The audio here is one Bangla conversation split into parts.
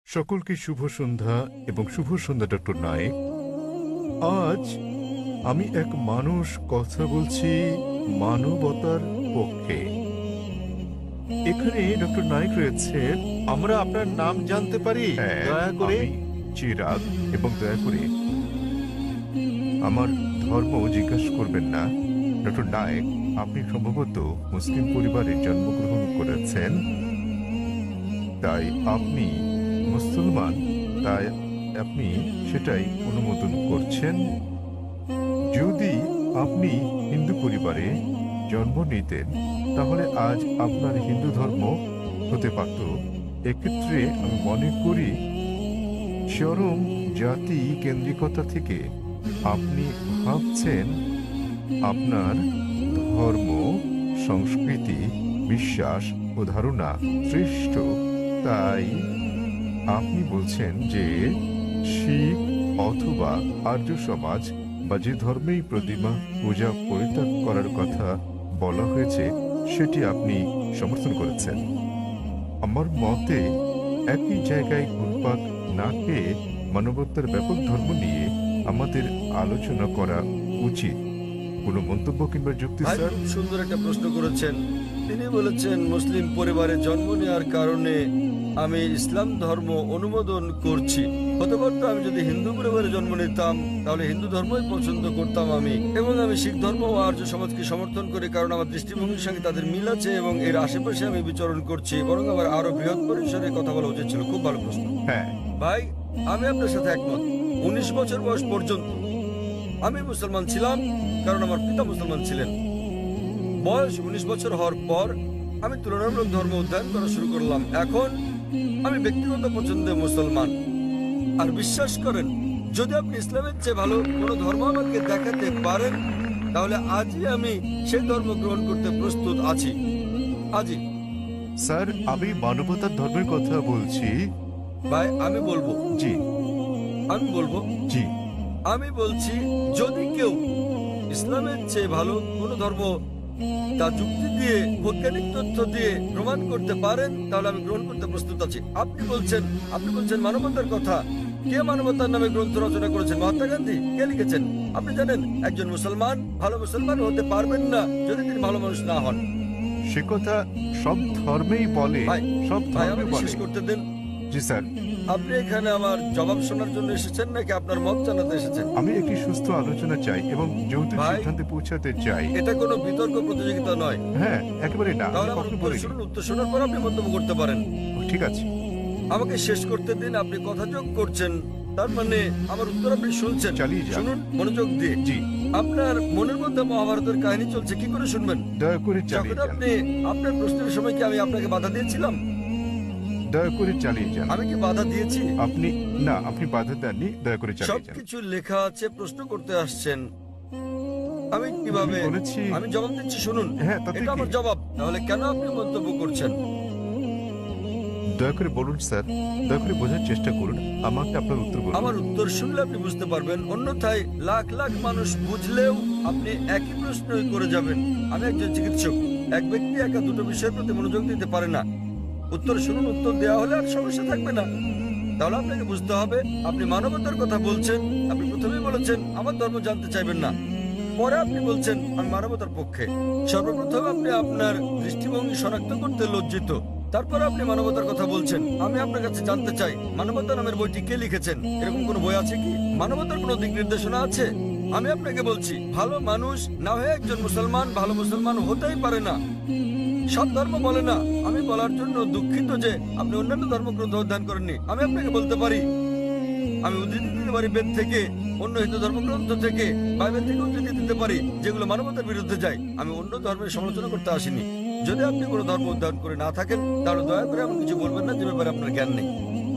সকলকে শুভ সন্ধ্যা এবং শুভ সন্ধ্যা ডক্টর নায়েক। আজ আমি এক মানুষ কথা বলছি মানবতার পক্ষে। এখানে ডক্টর নায়েক রয়েছেন। আমরা আপনার নাম জানতে পারি হ্যাঁ, দয়া করে? আমি চিরাগ, এবং দয়া করে আমার ধর্ম জিজ্ঞাসা করবেন না। ডক্টর নায়েক, আপনি সম্ভবত মুসলিম পরিবারে জন্মগ্রহণ করেছেন, তাই আপনি মুসলমান, তাই আপনি সেটাই অনুমোদন করছেন। যদি আপনি হিন্দু পরিবারে জন্ম নিতেন তাহলে আজ আপনার হিন্দু ধর্ম হতে পারত। এক্ষেত্রে আমি মনে করি চরম জাতি কেন্দ্রিকতা থেকে আপনি ভাবছেন আপনার ধর্ম, সংস্কৃতি, বিশ্বাস ও ধারণা শ্রেষ্ঠ, তাই আপনি বলছেন যে শিখ অথবা আর্য সমাজ বা যে ধর্মেই প্রতিমা পূজা পরিত্যাগ করার কথা বলা হয়েছে সেটি আপনি সমর্থন করেছেন। আমার মতে একই জায়গায় ঘুরপাক না খেয়ে মানবতার ব্যাপক ধর্ম নিয়ে আমাদের আলোচনা করা উচিত। কোনো মন্তব্য কিংবা যুক্তি? ভাই স্যার, খুব সুন্দর একটা প্রশ্ন করেছেন। তিনি বলেছেন মুসলিম পরিবারে জন্ম নেওয়ার কারণে আমি ইসলাম ধর্ম অনুমোদন করছি। হতে পারতো আমি যদি হিন্দু পরিবারে জন্ম নিতাম তাহলে হিন্দু ধর্মই পছন্দ করতাম আমি, এবং আমি শিখ ধর্ম ও আর্য সমাজকে সমর্থন করি কারণ আমার দৃষ্টিভঙ্গির সঙ্গে তাদের মিল আছে এবং এর আশেপাশে আমি বিচরণ করছি। বরং আমার আরো বৃহৎ পরিসরে কথা বলা উচিত ছিল। খুব ভালো প্রশ্ন হ্যাঁ, ভাই, আমি আপনার সাথে একমত। 19 বছর বয়স পর্যন্ত আমি মুসলমান ছিলাম কারণ আমার পিতা মুসলমান ছিলেন। বয়স 19 বছর হওয়ার পর আমি তুলনামূলক ধর্ম অধ্যয়ন করা শুরু করলাম। এখন আমি ব্যক্তিগত পছন্দে মুসলমান। আর বিশ্বাস করেন, যদি আপনি ইসলামের চেয়ে ভালো কোনো ধর্ম আমাকে দেখাতে পারেন তাহলে আজই আমি সেই ধর্ম গ্রহণ করতে প্রস্তুত আছি। আজই। স্যার, আমি মানবতার ধর্মের কথা বলছি। ভাই আমি বলবো জি জি আমি বলছি, যদি কেউ ইসলামের চেয়ে ভালো কোনো ধর্ম তা যুক্তি দিয়ে, বৈজ্ঞানিক তথ্য দিয়ে প্রমাণ করতে পারেন তাহলে আমি গ্রহণ করতে প্রস্তুত আছি। আপনি বলছেন মানবতার কথা। কে মানবতার নামে গ্রন্থ রচনা করেছেন? মহাত্মা গান্ধী। কে লিখেছেন? আপনি জানেন একজন মুসলমান ভালো মুসলমান হতে পারবেন না যদি তিনি ভালো মানুষ না হন। সে কথা সব ধর্মেই বলে, সব ভাই ধর্মে আমাকে বলে। শেষ করতে দেন। জি স্যার, আপনি এখানে আমার জবাব শোনার জন্য এসেছেন নাকি আপনার মত জানাতে এসেছেন? আমি একটি সুস্থ আলোচনা চাই এবং যৌতুক ভাই, সিদ্ধান্তে পৌঁছাতে চাই। এটা কোনো বিতর্ক প্রতিযোগিতা নয়। হ্যাঁ, একেবারে না। তাহলে আমি আমার কখনো উত্তর বলিনি। শুনুন, উত্তর শোনার পর আপনি মন্তব্য করতে পারেন। ঠিক আছে। আমাকে শেষ করতে দিন। আপনি কথা যোগ করছেন, তার মানে আমার উত্তর আপনি শুনছেন। চালিয়ে যান। শুনুন মনোযোগ দিয়ে। জি, আপনার মনের মধ্যে মহাভারতের কাহিনী চলছে, কি করে শুনবেন? দয়া করে যখন চালিয়ে যান। আপনি আপনার প্রশ্নের সময় কি আমি আপনাকে বাধা দিয়েছিলাম? দয়া করে চালিয়ে যান। আমি কি বাধা দিয়েছি? আপনি বাধা দেননি। দয়া করে চালিয়ে যান। সবকিছু লেখা আছে, প্রশ্ন করতে আসছেন। আমি কিভাবে? আমি বলেছি। আমি জবাব দিচ্ছি, শুনুন। হ্যাঁ, তাতে এটা কি? আমার জবাব। তাহলে কেন আপনি মন্তব্য করছেন? দয়া করে বলুন স্যার, দয়া করে বোঝার চেষ্টা করুন। আমাকে আপনার উত্তর বলুন। আমার উত্তর শুনলে আপনি বুঝতে পারবেন, অন্যথায় লাখ লাখ মানুষ বুঝলেও আপনি একই প্রশ্নই করে যাবেন। আমি একজন চিকিৎসক। এক ব্যক্তি একা দুটো বিষয়ের প্রতি মনোযোগ দিতে পারে না। উত্তর শুনুন, উত্তর দেওয়া হলে আর সমস্যা থাকবে না। তাহলে আপনাকে বুঝতে হবে আপনি মানবতার কথা বলছেন। আপনি প্রথমেই বলেছেন আমার ধর্ম জানতে চাইবেন না, পরে আপনি বলছেন আমি মানবতার পক্ষে। সর্বপ্রথম আপনি আপনার দৃষ্টিভঙ্গি শনাক্ত করতে লজ্জিত, তারপর আপনি মানবতার কথা বলছেন। আমি আপনার কাছে জানতে চাই, মানবতা নামের বইটি কে লিখেছেন? এরকম কোনো বই আছে কি? মানবতার কোনো দিক নির্দেশনা আছে? আমি আপনাকে বলছি, ভালো মানুষ না হয়ে একজন মুসলমান ভালো মুসলমান হতেই পারে না। সব ধর্ম বলে না। আমি বলার জন্য দুঃখিত যে আপনি অন্যান্য ধর্মগ্রন্থ অধ্যয়ন করেননি। আমি আপনাকে বলতে পারি, আমি উদ্ধৃতি দিতে পারি বেদ থেকে, অন্য হিন্দু ধর্মগ্রন্থ থেকে, বাইবেল থেকে উদ্ধৃতি দিতে পারি যেগুলো মানবতার বিরুদ্ধে যায়। আমি অন্য ধর্মের সমালোচনা করতে আসিনি। যদি আপনি কোনো ধর্ম অধ্যয়ন করে না থাকেন তাহলে দয়া করে এমন কিছু বলবেন না যে ব্যাপারে আপনার জ্ঞান নেই।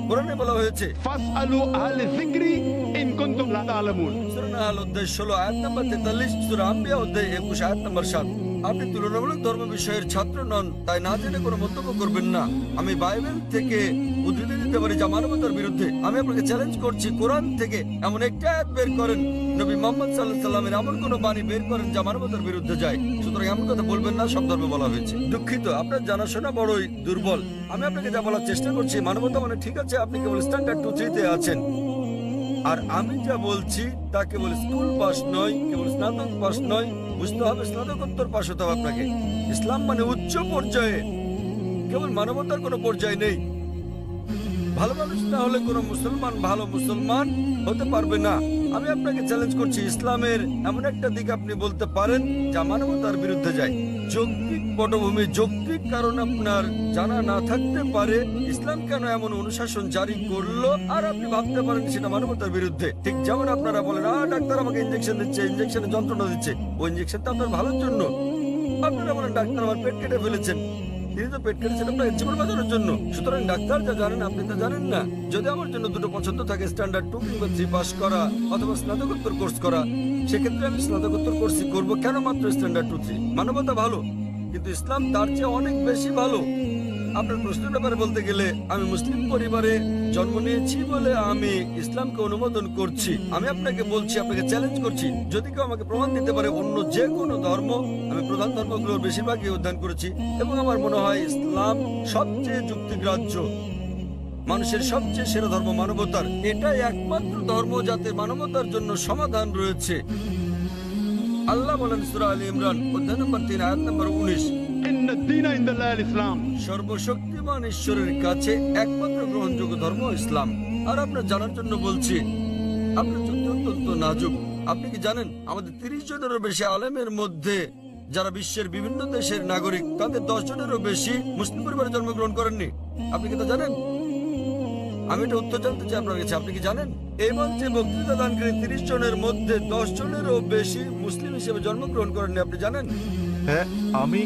কোরআনে বলা হয়েছে ফাসআলু আহলে যিকরি ইন কুনতুম লা তা'লামুন। সূরা নাহল অধ্যায় 16 আয়াত নম্বর 43, সূরা আম্বিয়া অধ্যায় 21 আয়াত নম্বর 7। আপনি তুলনামূলক ধর্ম বিষয়ের ছাত্র নন, তাই না জেনে কোনো মন্তব্য করবেন না। আমি বাইবেল থেকে উদ্ধৃতি দিতে পারি যা মানবতার বিরুদ্ধে। আমি আপনাকে চ্যালেঞ্জ করছি, কোরআন থেকে এমন একটা আয়াত বের করেন, নবী মুহাম্মদ সাল্লাল্লাহু আলাইহি সাল্লামের এমন কোন বাণী বের করেন যা মানবতার বিরুদ্ধে যায়। সুতরাং এমন কথা বলবেন না সব ধর্মে বলা হয়েছে। দুঃখিত, আপনার জানাশোনা বড়ই দুর্বল। আমি আপনাকে যা বলার চেষ্টা করছি, মানবতা মানে ঠিক আছে, আপনি কেবল স্ট্যান্ডার্ড 2-3 তে আছেন। আর আমি যা বলছি তা কেবল স্কুল পাস নয়, কেবল স্নাতক পাস নয়, বুঝতে হবে স্নাতকোত্তর পাস হতে হবে আপনাকে। ইসলাম মানে উচ্চ পর্যায়ে, কেবল মানবতার কোনো পর্যায় নেই। ভালো মানুষ না হলে কোনো মুসলমান ভালো মুসলমান হতে পারবে না। আমি আপনাকে চ্যালেঞ্জ করছি, ইসলামের এমন একটা দিক আপনি বলতে পারেন যা মানবতার বিরুদ্ধে যায়। যৌক্তিক পটভূমি, যৌক্তিক কারণ আপনার জানা না থাকতে পারে ইসলাম কেন এমন অনুশাসন জারি করলো, আর আপনি ভাবতে পারেন সেটা মানবতার বিরুদ্ধে। ঠিক যেমন আপনারা বলেন, ডাক্তার আমাকে ইঞ্জেকশন দিচ্ছে, ইঞ্জেকশনে যন্ত্রণা দিচ্ছে, ওই ইঞ্জেকশনটা আপনার ভালোর জন্য। আপনারা বলেন ডাক্তার আমার পেট কেটে ফেলেছেন, তিনি তো পেট কেটেছেন আপনার জীবন বাঁচানোর জন্য। সুতরাং ডাক্তার যা জানেন আপনি তা জানেন না। যদি আমার জন্য দুটো পছন্দ থাকে, স্ট্যান্ডার্ড 2 কিংবা 3 পাস করা অথবা স্নাতকোত্তর কোর্স করা, সেক্ষেত্রে আমি স্নাতকোত্তর কোর্সই করবো। কেন মাত্র স্ট্যান্ডার্ড 2-3? মানবতা ভালো, কিন্তু ইসলাম তার চেয়ে অনেক বেশি ভালো। আপনার প্রশ্নের ব্যাপারে বলতে গেলে, আমি মুসলিম পরিবারে জন্ম নিয়েছি বলে আমি ইসলামকে অনুমোদন করছি। আমি আপনাকে বলছি, আপনাকে চ্যালেঞ্জ করছি, যদি কেউ আমাকে প্রমাণ দিতে পারে অন্য যে কোনো ধর্ম, আমি প্রধান ধর্মগুলোর বেশিরভাগই অধ্যয়ন করেছি এবং আমার মনে হয় ইসলাম সবচেয়ে যুক্তিগ্রাহ্য, মানুষের সবচেয়ে সেরা ধর্ম মানবতার। এটাই একমাত্র ধর্ম যাতে মানবতার জন্য সমাধান রয়েছে। আল্লাহ বলেন সূরা আলী ইমরান অধ্যায় নম্বর 3 আয়াত নম্বর 19, إن الدين عند الله الإسلام। সর্বশক্তিমান ঈশ্বরের কাছে একমাত্র গ্রহণযোগ্য ধর্ম ইসলাম। আর আপনার জানার জন্য বলছি, আপনার যুক্তি অত্যন্ত নাজুক। আপনি কি জানেন আমাদের 30 জনেরও বেশি আলেমের মধ্যে যারা বিশ্বের বিভিন্ন দেশের নাগরিক, তাদের 10 জনেরও বেশি মুসলিম পরিবারে জন্মগ্রহণ করেননি? আপনি কি তা জানেন? আমি এটা উত্তর জানতে চাই আপনার কাছে, আপনি কি জানেন এই মঞ্চে বক্তৃতা দানকারী 30 জনের মধ্যে 10 জনেরও বেশি মুসলিম হিসেবে জন্মগ্রহণ করেননি? আপনি জানেন? হ্যাঁ, আমি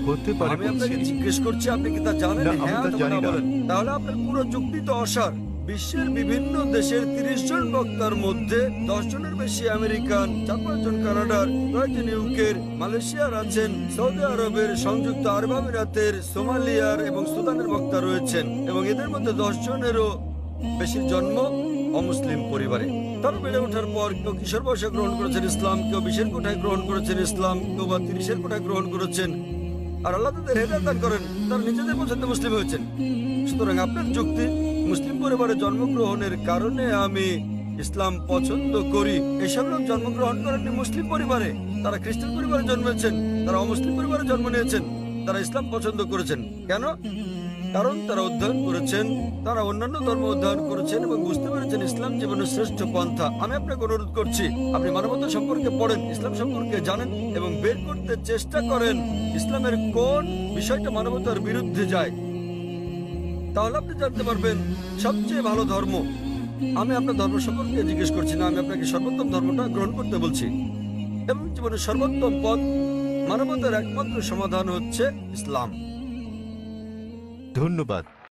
হতে পারি আমি আপনাকে বলছি। জিজ্ঞেস করছি, আপনি কি তা জানেন? না, আমি হ্যাঁ তা অথবা জানি না না। বলেন। তাহলে আপনার পুরো যুক্তি তো অসার। বিশ্বের বিভিন্ন দেশের 30 জন বক্তার মধ্যে 10 জনের বেশি আমেরিকান, 4-5 জন কানাডার, কয়েকজন ইউকের, মালয়েশিয়ার আছেন, সৌদি আরবের, সংযুক্ত আরব আমিরাতের, সোমালিয়ার এবং সুদানের বক্তা রয়েছেন, এবং এদের মধ্যে 10 জনেরও বেশি জন্ম অমুসলিম পরিবারে। তারা বেড়ে ওঠার পর কেউ কিশোর বয়সে গ্রহণ করেছেন ইসলাম, কেউ 20-এর কোঠায় গ্রহণ করেছেন ইসলাম, কেউ বা 30-এর কোঠায় গ্রহণ করেছেন। আর আল্লাহ তাদের হেদায়েত দান করেন, তারা নিজেদের পছন্দে মুসলিম হয়েছেন। সুতরাং আপনার যুক্তি, মুসলিম পরিবারে জন্মগ্রহণের কারণে আমি ইসলাম পছন্দ করি, এসব লোক জন্মগ্রহণ করেননি মুসলিম পরিবারে, তারা খ্রিস্টান পরিবারে জন্মেছেন, তারা অমুসলিম পরিবারে জন্ম নিয়েছেন, তারা ইসলাম পছন্দ করেছেন। কেন? কারণ তারা অধ্যয়ন করেছেন, তারা অন্যান্য ধর্ম অধ্যয়ন করেছেন এবং বুঝতে পেরেছেন ইসলাম জীবনের শ্রেষ্ঠ পন্থা। আমি আপনাকে অনুরোধ করছি, আপনি মানবতা সম্পর্কে পড়েন, ইসলাম সম্পর্কে জানেন এবং বের করতে চেষ্টা করেন ইসলামের কোন বিষয়টা মানবতার বিরুদ্ধে যায়। তাহলে আপনি জানতে পারবেন সবচেয়ে ভালো ধর্ম। আমি আপনার ধর্ম সম্পর্কে জিজ্ঞেস করছি না, আমি আপনাকে সর্বোত্তম ধর্মটা গ্রহণ করতে বলছি। এবং জীবনের সর্বোত্তম পথ, মানবতার একমাত্র সমাধান হচ্ছে ইসলাম। ধন্যবাদ।